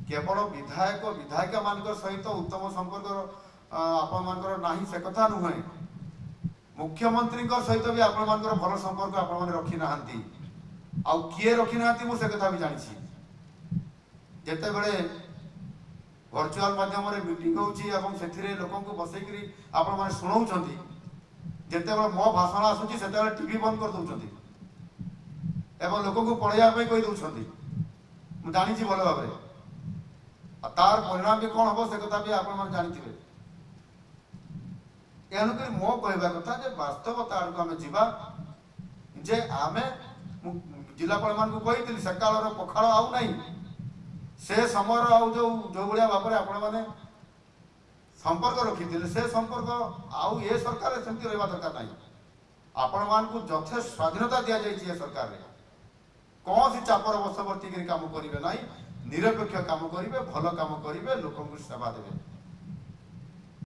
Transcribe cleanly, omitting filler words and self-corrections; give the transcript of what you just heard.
केवल विधायक विधायिका मान सहित उत्तम संपर्क आपण नाही से कथा नुहे मुख्यमंत्री सहित भी आपण भल संपर्क आपण रखी ना आउ किए रखी ना मुझे कथा भी जानी जिते बड़े वर्चुआल माध्यम मीटिंग होची लोक बसईकरी आपण मैंने शुणाऊँ जिते मो भाषण आसूची से टीवी बंद कर दौरान एवं लोक को पढ़ाई कही दौरान मुझे जानी भल भाव तार परिणाम भी कौन हम से कथा भी आप जानते तेणुक मो कहवा कथा वास्तवता आड़ आम जा जे आम जिलापाल मान कही से कालर पखाड़ आउ ना से समय जो भाया भाव में आपण मैंने संपर्क रखी से संपर्क आउ ये सरकार सेमती रहा दरकार ना आपण मान यथेष स्वाधीनता दि जाए सरकार में कौन सी चापर बसवर्ती काम करेंगे ना निरपेक्ष काम करेंगे भल काम करेंगे लोक सेवा देवे।